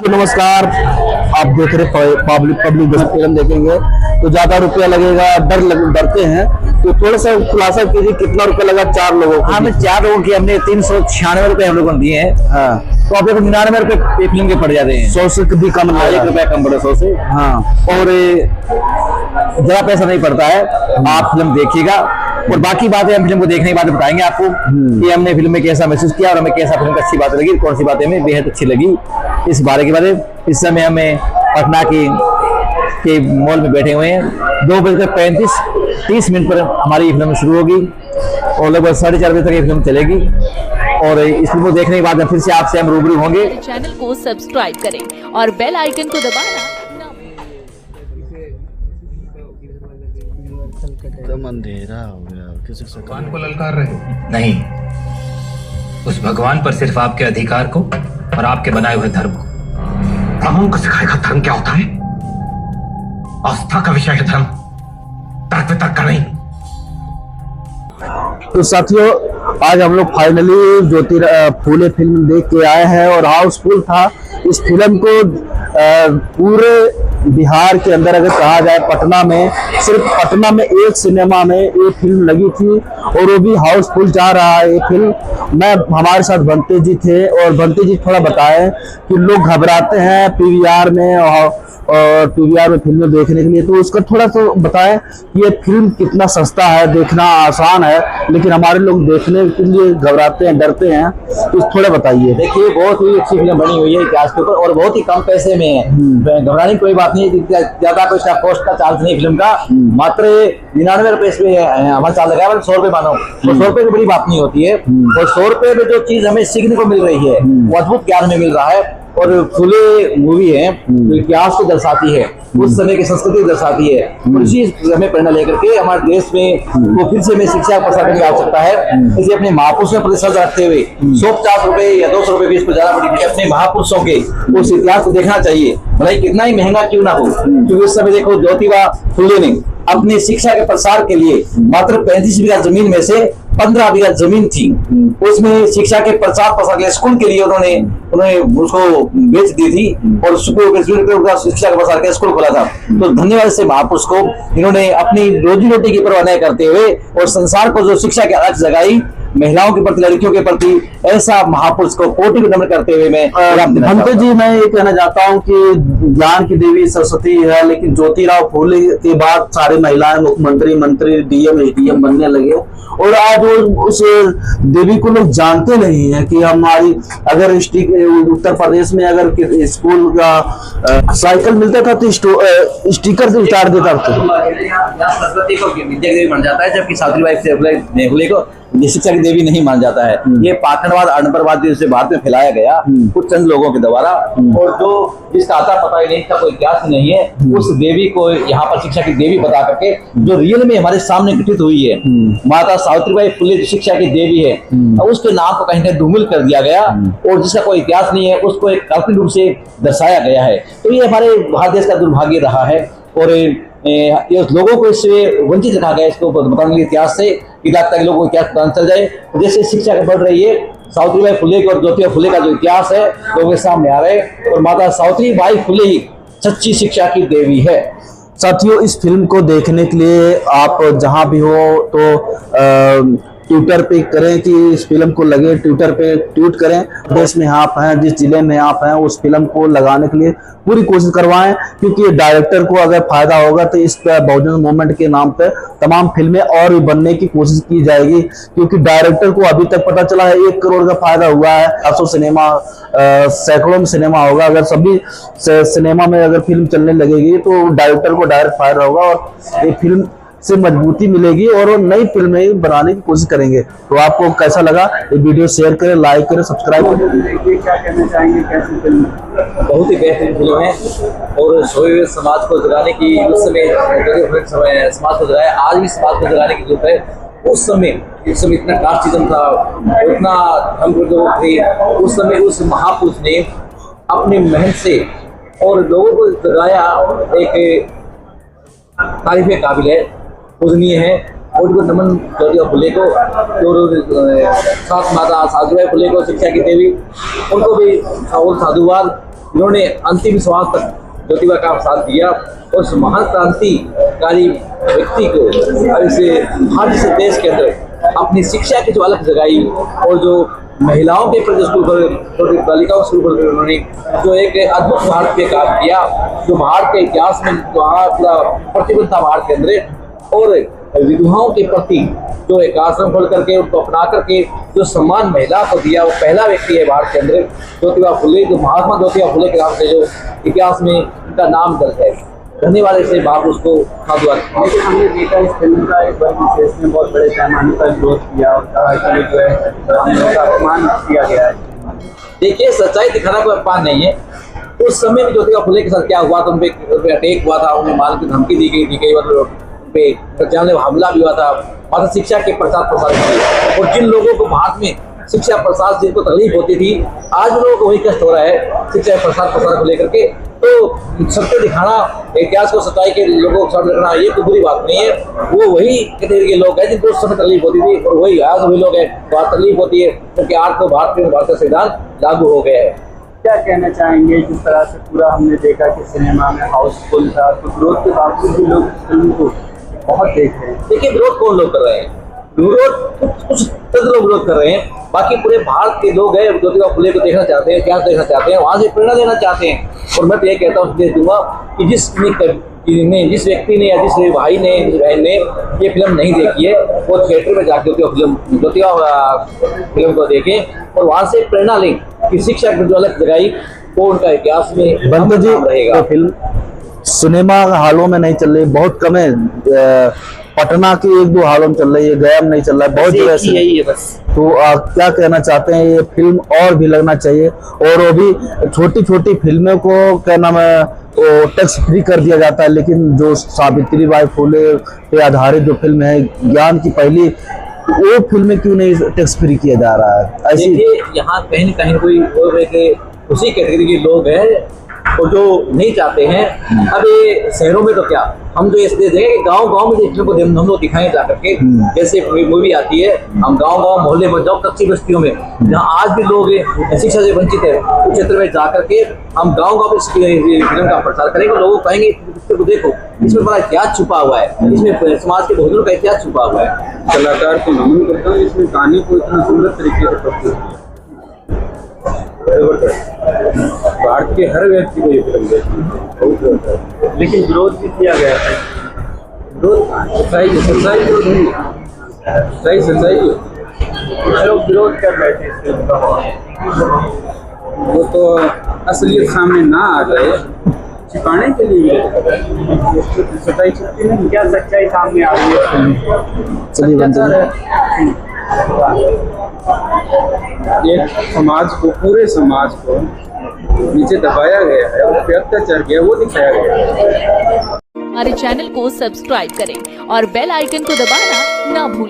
नमस्कार। आप देख रहे पब्लिक फिल्म देखेंगे तो ज्यादा रुपया लगेगा, डरते हैं तो थोड़ा सा खुलासा कीजिए कितना रुपया लगा 4 लोगों को? हमें 4 लोगों की हमने 396 रुपए हम लोगों ने दिए हैं। हाँ, तो आप देखो 99 रुपए फिल्म के पड़ जाते हैं। 100 से भी कम, 1 रुपया कम पड़े 100 से। हाँ, और ज्यादा पैसा नहीं पड़ता है। आप फिल्म देखिएगा और बाकी बातें हम फिल्म को देखने के बाद बताएंगे आपको कि हमने फिल्म में कैसा महसूस किया और हमें कैसा फिल्म की अच्छी बात लगी, कौन सी बातें हमें बेहद अच्छी लगी, इस बारे के बारे में। इस समय हमें पटना के मॉल में बैठे हुए हैं। 2:35 पर हमारी फिल्म शुरू होगी और लगभग 4:30 बजे तक ये फिल्म चलेगी। और इस फिल्म को देखने के बाद फिर से आपसे हम रूबरू होंगे। चैनल को सब्सक्राइब करें और बेल आइकन को दबाना एकदम अंधेरा हो गया। किसी से भगवान को ललकार रहे हो? नहीं, उस भगवान पर सिर्फ आपके अधिकार को और आपके बनाए हुए धर्म को। ब्राह्मणों को सिखाएगा धर्म क्या होता है? आस्था का विषय है धर्म, तर्क वितर्क का नहीं। तो साथियों, आज हम लोग फाइनली ज्योति फूले फिल्म देख के आए हैं और हाउसफुल था। इस फिल्म को पूरे बिहार के अंदर अगर कहा जाए, पटना में, सिर्फ पटना में एक सिनेमा में ये फिल्म लगी थी और वो भी हाउसफुल जा रहा है ये फिल्म। हमारे साथ बंटी जी थे और बंटी जी थोड़ा बताएं कि लोग घबराते हैं पीवीआर में और पीवीआर में फिल्में देखने के लिए, तो उसका थोड़ा सा बताएं कि ये फिल्म कितना सस्ता है, देखना आसान है, लेकिन हमारे लोग देखने के लिए घबराते हैं, डरते हैं, तो थोड़ा बताइए। देखिए, बहुत ही अच्छी फिल्म बनी हुई है इतिहास के ऊपर और बहुत ही कम पैसे में है। घबराने की कोई बात नहीं है, ज्यादा कोई कॉस्ट का चार्ज नहीं फिल्म का। मात्र 99 रुपए इसमें हमारा चार्ज लगा है, 100 रुपए मानो। तो 100 रुपए की बड़ी बात नहीं होती है। और 100 रुपए में जो चीज हमें सीखने को मिल रही है वो अद्भुत ज्ञान हमें मिल रहा है। और फूले मूवी है तो इतिहास को दर्शाती है, उस समय की संस्कृति दर्शाती है और इसी हमें प्रेरणा लेकर के हमारे देश में वो फिर से हमें शिक्षा प्रसार करने की आवश्यकता है। इसे अपने महापुरुषों में प्रतिष्ठा रखते हुए 150 रुपए या 200 रुपए भी इसको ज्यादा पड़ी अपने महापुरुषों के उस इतिहास को देखना चाहिए, भले कितना ही महंगा क्यों ना हो। क्योंकि उस समय देखो, ज्योतिबा फूले ने अपनी शिक्षा के प्रसार के लिए मात्र 35 बीघा जमीन में से 15 बीघा जमीन थी, उसमें शिक्षा के प्रचार प्रसार के लिए, स्कूल के लिए उन्होंने उसको बेच दी थी और शिक्षा के प्रसार के स्कूल खोला था। तो धन्यवाद से महापुरुष को, इन्होंने अपनी रोजी रोटी की परवाह नहीं करते हुए और संसार को जो शिक्षा की अलग जगाई, महिलाओं के प्रति, लड़कियों के प्रति, ऐसा महापुरुष को कोटि नमन करते हुए मैं भंते जी, मैं ये कहना चाहता हूँ कि ज्ञान की देवी सरस्वती है, लेकिन ज्योतिराव फूले के बाद सारी महिलाएं मुख्यमंत्री, मंत्री, डीएम, एडीएम बनने लगे और आज उस देवी को लोग जानते नहीं है कि हमारी, अगर उत्तर प्रदेश में अगर स्कूल का साइकिल मिलता था तो स्टिकर से उतार देता था। सरस्वती को विद्या देवी मान जाता है, जबकि सावित्रीबाई फुले को शिक्षा की देवी नहीं मान जाता है। ये पाखंडवाद, अनपढ़वाद से भारत में फैलाया गया कुछ चंद लोगों के द्वारा, और जो जिसका आता पता ही नहीं, इसका कोई इतिहास नहीं है, उस देवी को यहाँ पर शिक्षा की देवी बता करके जो रियल में हमारे सामने घटित हुई है, माता सावित्रीबाई फुले जो शिक्षा की देवी है, उसके नाम को कहीं धूमिल कर दिया गया और जिसका कोई इतिहास नहीं है उसको एक काल्पनिक रूप से दर्शाया गया है। तो ये हमारे भारत देश का दुर्भाग्य रहा है और ये लोगों को इससे वंचित रखा गया, इसको बताने के लिए इतिहास से, ताकि लोगों को इतिहास पता चल जाए। जैसे शिक्षा बढ़ रही है, सावित्रीबाई फुले और ज्योतिबा फुले का जो इतिहास है लोगों के सामने आ रहा है और माता सावित्रीबाई फुले ही सच्ची शिक्षा की देवी है। साथियों, इस फिल्म को देखने के लिए आप जहां भी हो तो ट्विटर पे करें कि इस फिल्म को लगे, ट्विटर पे ट्वीट करें, देश में आप हैं, जिस जिले में आप हैं, उस फिल्म को लगाने के लिए पूरी कोशिश करवाएं, क्योंकि डायरेक्टर को अगर फायदा होगा तो इस पर बहुजन मूवमेंट के नाम पे तमाम फिल्में और भी बनने की कोशिश की जाएगी। क्योंकि डायरेक्टर को अभी तक पता चला है 1 करोड़ का फायदा हुआ है। 800 सिनेमा, सैकड़ों में सिनेमा होगा, अगर सभी सिनेमा में अगर फिल्म चलने लगेगी तो डायरेक्टर को डायरेक्ट फायदा होगा और ये फिल्म से मजबूती मिलेगी और नई फिल्में बनाने की कोशिश करेंगे। तो आपको कैसा लगा ये वीडियो शेयर करें, लाइक करें, सब्सक्राइब करें। क्या कहना चाहेंगे, कैसी फिल्म? बहुत ही बेहतरीन फिल्म है और सोए हुए समाज को जगाने की, उस समय समाज को जगाया, आज भी समाज को जगाने की जरूरत है। उस समय इतना कास्टिज्म था, इतना हम लोग थे, उस समय उस महापुरुष ने अपनी मेहनत से और लोगों को जगाया। एक तारीफ काबिल है, पूजनीय है कोटि कोटि नमन ज्योतिबा फुले को, जो सात माता सावित्रीबाई फुले को शिक्षा की देवी, उनको भी साधुवाद। इन्होंने अंतिम श्वास तक ज्योतिबा का साथ दिया और उस महान क्रांतिकारी व्यक्ति को अब इसे हर इस देश के अंदर अपनी शिक्षा की जो अलग जगाई और जो महिलाओं के प्रति स्कूल खोले, बालिकाओं स्कूल खोलकर उन्होंने जो एक अद्भुत भारत पे काम किया, जो भारत के इतिहास में पूरा प्रतिबद्ध था भारत के अंदर। और विधवाओं के प्रति जो एक आश्रम खोल करके उनको अपना करके जो सम्मान महिला को दिया, वो पहला व्यक्ति है भारत के अंदर ज्योतिबा फुले, जो महात्मा ज्योतिबा फुले के नाम से जो इतिहास में उनका नाम दर्ज है। धन्यवाद इसे बाप उसको साधुवाद। लेकिन हमने देखा इस फिल्म का एक बार विशेष में बहुत बड़े पैमाने पर विरोध किया और कहा कि जो है हम लोगों का अपमान किया गया है। देखिए, सच्चाई दिखाना कोई अपमान नहीं है। उस समय में ज्योतिबा फुले के साथ क्या हुआ था, उन पे अटैक हुआ था, उन्हें मारने की धमकी दी गई थी, कई बार पे जानलेवा हमला भी हुआ था, मात्र शिक्षा के प्रसार प्रसार के। और जिन लोगों को भारत में शिक्षा प्रसार से जिनको तकलीफ होती थी, आज लोगों को वही कष्ट हो रहा है शिक्षा प्रसार प्रसार को लेकर के। तो सत्य दिखाना, इतिहास को सच्चाई के लोगों को सामने रखना, ये कोई बुरी बात नहीं है। वो वही कैटेगरी के लोग हैं जिनको उस समय तकलीफ होती थी और वही आज वही लोग हैं बहुत तकलीफ होती है, क्योंकि आज तो भारत का संविधान लागू हो गया है। क्या कहना चाहेंगे, जिस तरह से पूरा हमने देखा कि सिनेमा में हाउसफुल था, तो विरोध के बावजूद भी लोग फिल्म को बहुत देख रहे हैं। देखिए, विरोध कौन लोग कर रहे हैं? विरोध कुछ चंद लोग विरोध कर रहे हैं, बाकी पूरे भारत के लोग हैं ज्योतिबा फुले को देखना चाहते हैं, इतिहास देखना चाहते हैं, वहाँ से प्रेरणा लेना चाहते हैं। और मैं तो ये कहता हूँ, दे दूंगा कि जिस व्यक्ति ने या जिस भाई ने, जिस बहन ने ये फिल्म नहीं देखी है, वो थिएटर में जाकर ज्योतिबा फिल्म को देखें और वहाँ से प्रेरणा लें कि शिक्षा की जो अलग जगाई वो उनका इतिहास में बंधु जी रहेगा। तो फिल्म सिनेमा हालों में नहीं चल रही, बहुत कम है। पटना की 1-2 हालों में चल रही है, गया में नहीं चल रहा है, बहुत जगह से यही है बस। तो क्या कहना चाहते हैं, ये फिल्म और भी लगना चाहिए और वो भी छोटी छोटी फिल्मों को क्या नाम है वो टैक्स फ्री कर दिया जाता है, लेकिन जो सावित्रीबाई फुले पे आधारित जो फिल्म है, ज्ञान की पहली, वो फिल्में क्यों नहीं टैक्स फ्री किया जा रहा है? ऐसी देखिए, यहाँ कहीं न कहीं कोई उसी कैटेगरी के लोग हैं और जो नहीं चाहते हैं। अब ये शहरों में तो क्या, हम जो इसलिए देखें कि गांव-गांव में इस फिल्म को हम लोग दिखाएं जा करके, जैसे मूवी आती है, हम गांव-गांव मोहल्ले में जाओ, कच्ची बस्तियों में जहाँ आज भी लोग शिक्षा से वंचित है, उस क्षेत्र में जा करके हम गांव-गांव में इस फिल्म का प्रचार करेंगे। लोगों को कहेंगे को देखो, इसमें बड़ा इतिहास छुपा हुआ है, इसमें समाज के बहुजनों का इतिहास छुपा हुआ है। कलाकार को नमन करता हूँ, इसमें कहानी को इतना सुंदर तरीके से प्रस्तुत किया। भारत के हर व्यक्ति को ये फिल्म देखी, लेकिन विरोध भी किया गया है। सच्चाई लोग विरोध कर रहे थे इस फिल्म का, वो तो असलियत सामने ना आ जाए छिपाने के लिए सच्चाई छुपती नहीं। क्या सच्चाई सामने आ रही है? चलिए एक समाज को, पूरे समाज को नीचे दबाया गया है और अत्याचार किया, वो दिखाया गया है। हमारे चैनल को सब्सक्राइब करें और बेल आइकन को दबाना ना भूलें।